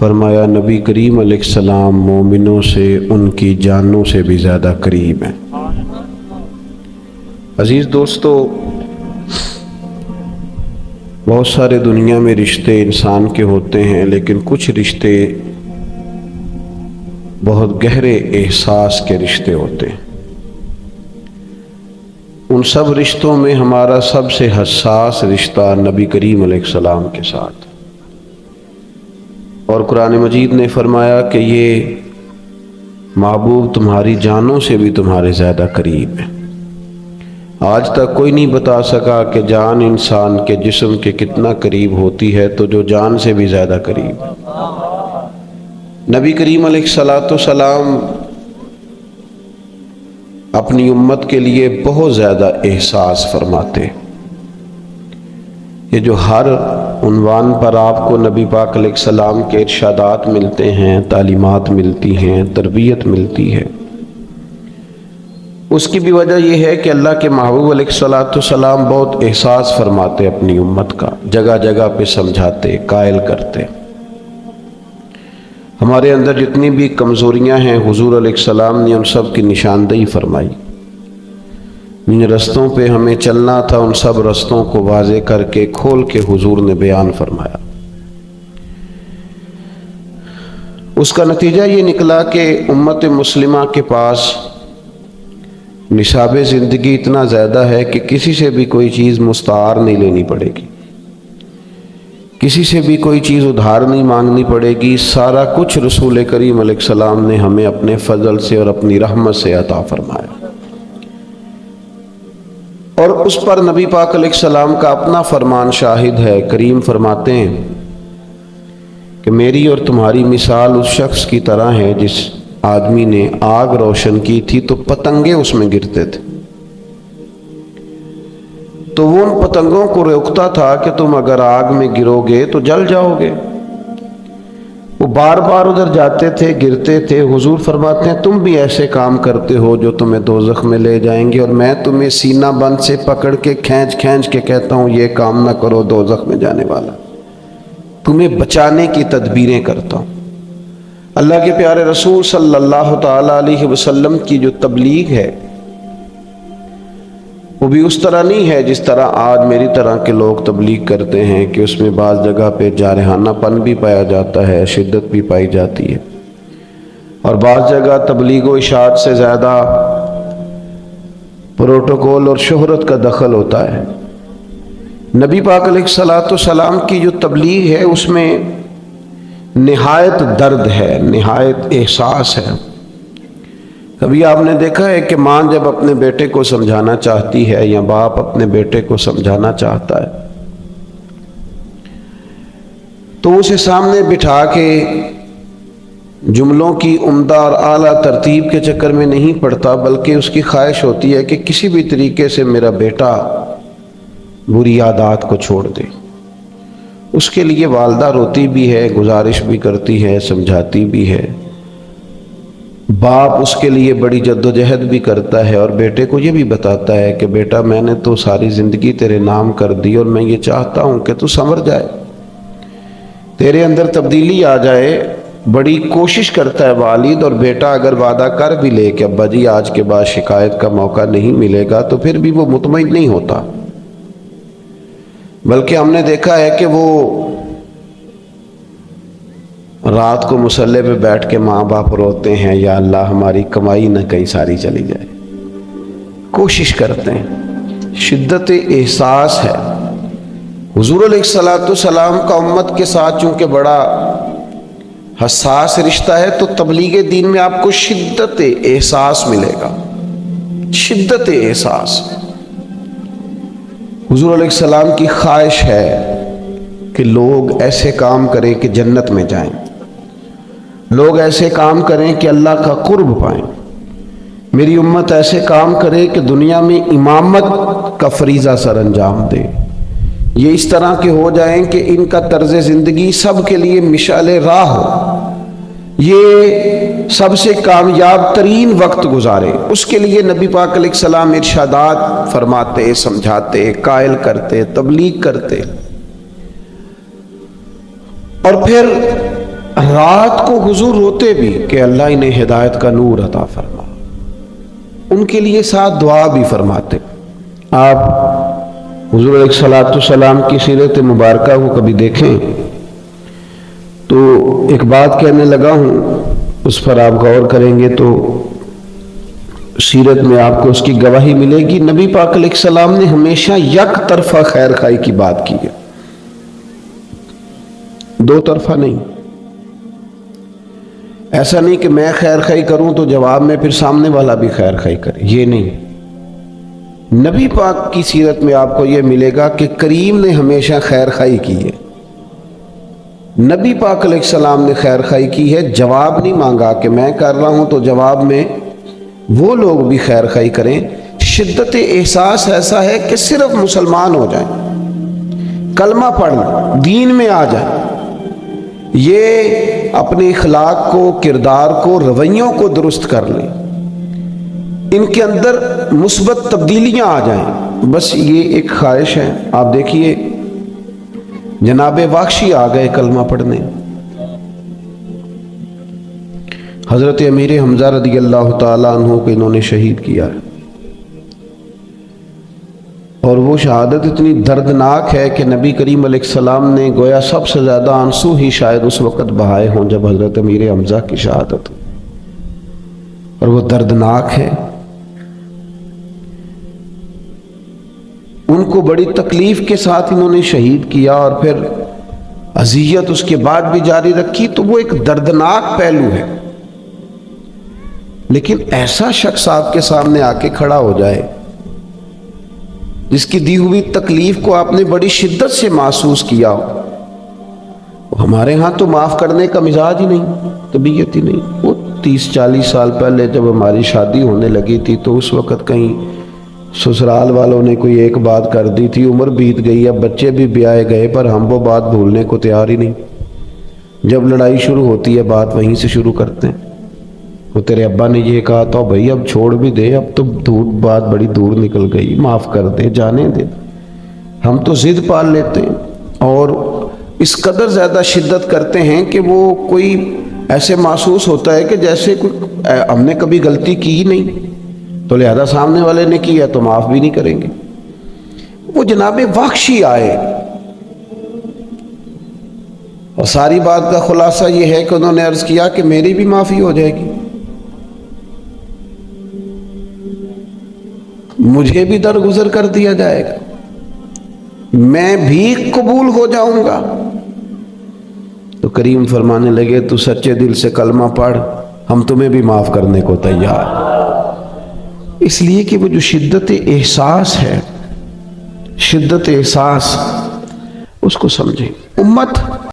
فرمایا نبی کریم علیہ السلام مومنوں سے ان کی جانوں سے بھی زیادہ قریب ہیں۔ عزیز دوستو، بہت سارے دنیا میں رشتے انسان کے ہوتے ہیں، لیکن کچھ رشتے بہت گہرے احساس کے رشتے ہوتے ہیں۔ ان سب رشتوں میں ہمارا سب سے حساس رشتہ نبی کریم علیہ السلام کے ساتھ، اور قرآن مجید نے فرمایا کہ یہ محبوب تمہاری جانوں سے بھی تمہارے زیادہ قریب ہے۔ آج تک کوئی نہیں بتا سکا کہ جان انسان کے جسم کے کتنا قریب ہوتی ہے، تو جو جان سے بھی زیادہ قریب ہے۔ نبی کریم علیہ السلام اپنی امت کے لیے بہت زیادہ احساس فرماتے۔ یہ جو ہر عنوان پر آپ کو نبی پاک علیہ السلام کے ارشادات ملتے ہیں، تعلیمات ملتی ہیں، تربیت ملتی ہے، اس کی بھی وجہ یہ ہے کہ اللہ کے محبوب علیہ السلام بہت احساس فرماتے اپنی امت کا، جگہ جگہ پہ سمجھاتے، قائل کرتے۔ ہمارے اندر جتنی بھی کمزوریاں ہیں حضور علیہ السلام نے ان سب کی نشاندہی فرمائی۔ جن رستوں پہ ہمیں چلنا تھا ان سب رستوں کو واضح کر کے کھول کے حضور نے بیان فرمایا۔ اس کا نتیجہ یہ نکلا کہ امت مسلمہ کے پاس نصاب زندگی اتنا زیادہ ہے کہ کسی سے بھی کوئی چیز مستعار نہیں لینی پڑے گی، کسی سے بھی کوئی چیز ادھار نہیں مانگنی پڑے گی۔ سارا کچھ رسول کریم علیہ السلام نے ہمیں اپنے فضل سے اور اپنی رحمت سے عطا فرمایا، اور اس پر نبی پاک علیہ السلام کا اپنا فرمان شاہد ہے۔ کریم فرماتے ہیں کہ میری اور تمہاری مثال اس شخص کی طرح ہے جس آدمی نے آگ روشن کی تھی تو پتنگے اس میں گرتے تھے، تو وہ ان پتنگوں کو روکتا تھا کہ تم اگر آگ میں گرو گے تو جل جاؤ گے۔ وہ بار بار ادھر جاتے تھے، گرتے تھے۔ حضور فرماتے ہیں تم بھی ایسے کام کرتے ہو جو تمہیں دوزخ میں لے جائیں گے، اور میں تمہیں سینہ بند سے پکڑ کے کھینچ کے کہتا ہوں یہ کام نہ کرو، دوزخ میں جانے والا، تمہیں بچانے کی تدبیریں کرتا ہوں۔ اللہ کے پیارے رسول صلی اللہ تعالی علیہ وسلم کی جو تبلیغ ہے وہ بھی اس طرح نہیں ہے جس طرح آج میری طرح کے لوگ تبلیغ کرتے ہیں، کہ اس میں بعض جگہ پہ جارحانہ پن بھی پایا جاتا ہے، شدت بھی پائی جاتی ہے، اور بعض جگہ تبلیغ و اشاعت سے زیادہ پروٹوکول اور شہرت کا دخل ہوتا ہے۔ نبی پاک علیہ السلام کی جو تبلیغ ہے اس میں نہایت درد ہے، نہایت احساس ہے۔ کبھی آپ نے دیکھا ہے کہ ماں جب اپنے بیٹے کو سمجھانا چاہتی ہے یا باپ اپنے بیٹے کو سمجھانا چاہتا ہے تو اسے سامنے بٹھا کے جملوں کی عمدہ اور اعلیٰ ترتیب کے چکر میں نہیں پڑتا، بلکہ اس کی خواہش ہوتی ہے کہ کسی بھی طریقے سے میرا بیٹا بری عادات کو چھوڑ دے۔ اس کے لیے والدہ روتی بھی ہے، گزارش بھی کرتی ہے، سمجھاتی بھی ہے، باپ اس کے لیے بڑی جد و جہد بھی کرتا ہے، اور بیٹے کو یہ بھی بتاتا ہے کہ بیٹا میں نے تو ساری زندگی تیرے نام کر دی، اور میں یہ چاہتا ہوں کہ تو سنور جائے، تیرے اندر تبدیلی آ جائے۔ بڑی کوشش کرتا ہے والد، اور بیٹا اگر وعدہ کر بھی لے کہ ابا جی آج کے بعد شکایت کا موقع نہیں ملے گا، تو پھر بھی وہ مطمئن نہیں ہوتا، بلکہ ہم نے دیکھا ہے کہ وہ رات کو مصلے پہ بیٹھ کے ماں باپ روتے ہیں، یا اللہ ہماری کمائی نہ کہیں ساری چلی جائے، کوشش کرتے ہیں۔ شدت احساس ہے۔ حضور علیہ السلام کا امت کے ساتھ چونکہ بڑا حساس رشتہ ہے، تو تبلیغ دین میں آپ کو شدت احساس ملے گا، شدت احساس۔ حضور علیہ السلام کی خواہش ہے کہ لوگ ایسے کام کریں کہ جنت میں جائیں، لوگ ایسے کام کریں کہ اللہ کا قرب پائیں، میری امت ایسے کام کرے کہ دنیا میں امامت کا فریضہ سر انجام دے، یہ اس طرح کے ہو جائیں کہ ان کا طرز زندگی سب کے لیے مشعل راہ ہو، یہ سب سے کامیاب ترین وقت گزارے۔ اس کے لیے نبی پاک علیہ السلام ارشادات فرماتے، سمجھاتے، قائل کرتے، تبلیغ کرتے، اور پھر رات کو حضور روتے بھی کہ اللہ انہیں ہدایت کا نور عطا فرما، ان کے لیے ساتھ دعا بھی فرماتے۔ آپ حضور علیہ الصلوۃ والسلام کی سیرت مبارکہ کو کبھی دیکھیں تو ایک بات کہنے لگا ہوں، اس پر آپ غور کریں گے تو سیرت میں آپ کو اس کی گواہی ملے گی۔ نبی پاک علیہ السلام نے ہمیشہ یک طرفہ خیر خائی کی بات کی ہے، دو طرفہ نہیں۔ ایسا نہیں کہ میں خیر خائی کروں تو جواب میں پھر سامنے والا بھی خیر خائی کرے، یہ نہیں۔ نبی پاک کی سیرت میں آپ کو یہ ملے گا کہ کریم نے ہمیشہ خیر خائی کی ہے، نبی پاک علیہ السلام نے خیر خائی کی ہے، جواب نہیں مانگا کہ میں کر رہا ہوں تو جواب میں وہ لوگ بھی خیر خائی کریں۔ شدت احساس ایسا ہے کہ صرف مسلمان ہو جائیں، کلمہ پڑھ لیں، دین میں آ جائیں، یہ اپنے اخلاق کو، کردار کو، رویوں کو درست کر لیں، ان کے اندر مثبت تبدیلیاں آ جائیں، بس یہ ایک خواہش ہے۔ آپ دیکھیے جناب واخشی آ گئے کلمہ پڑھنے، حضرت امیر حمزہ رضی اللہ تعالیٰ عنہ کو انہوں نے شہید کیا ہے، اور وہ شہادت اتنی دردناک ہے کہ نبی کریم علیہ السلام نے گویا سب سے زیادہ آنسو ہی شاید اس وقت بہائے ہوں جب حضرت امیر حمزہ کی شہادت ہوئی، اور وہ دردناک ہے۔ ان کو بڑی تکلیف کے ساتھ انہوں نے شہید کیا، اور پھر اذیت اس کے بعد بھی جاری رکھی، تو وہ ایک دردناک پہلو ہے۔ لیکن ایسا شخص آپ کے سامنے آ کے کھڑا ہو جائے جس کی دی ہوئی تکلیف کو آپ نے بڑی شدت سے محسوس کیا ہو، ہمارے ہاں تو معاف کرنے کا مزاج ہی نہیں، طبیعت ہی نہیں۔ وہ 30-40 سال پہلے جب ہماری شادی ہونے لگی تھی تو اس وقت کہیں سسرال والوں نے کوئی ایک بات کر دی تھی، عمر بیت گئی، اب بچے بھی بیائے گئے، پر ہم وہ بات بھولنے کو تیار ہی نہیں۔ جب لڑائی شروع ہوتی ہے بات وہیں سے شروع کرتے ہیں، وہ تیرے ابا نے یہ کہا تو بھائی اب چھوڑ بھی دے، اب تو بات بڑی دور نکل گئی، معاف کر دے، جانے دے۔ ہم تو ضد پال لیتے ہیں اور اس قدر زیادہ شدت کرتے ہیں کہ وہ کوئی ایسے محسوس ہوتا ہے کہ جیسے کوئی ہم نے کبھی غلطی کی ہی نہیں، تو لہذا سامنے والے نے کیا تو معاف بھی نہیں کریں گے۔ وہ جناب واخشی آئے، اور ساری بات کا خلاصہ یہ ہے کہ انہوں نے عرض کیا کہ میری بھی معافی ہو جائے گی، مجھے بھی درگزر کر دیا جائے گا، میں بھی قبول ہو جاؤں گا۔ تو کریم فرمانے لگے تو سچے دل سے کلمہ پڑھ، ہم تمہیں بھی معاف کرنے کو تیار۔ اس لیے کہ وہ جو شدت احساس ہے، شدت احساس، اس کو سمجھیں۔ امت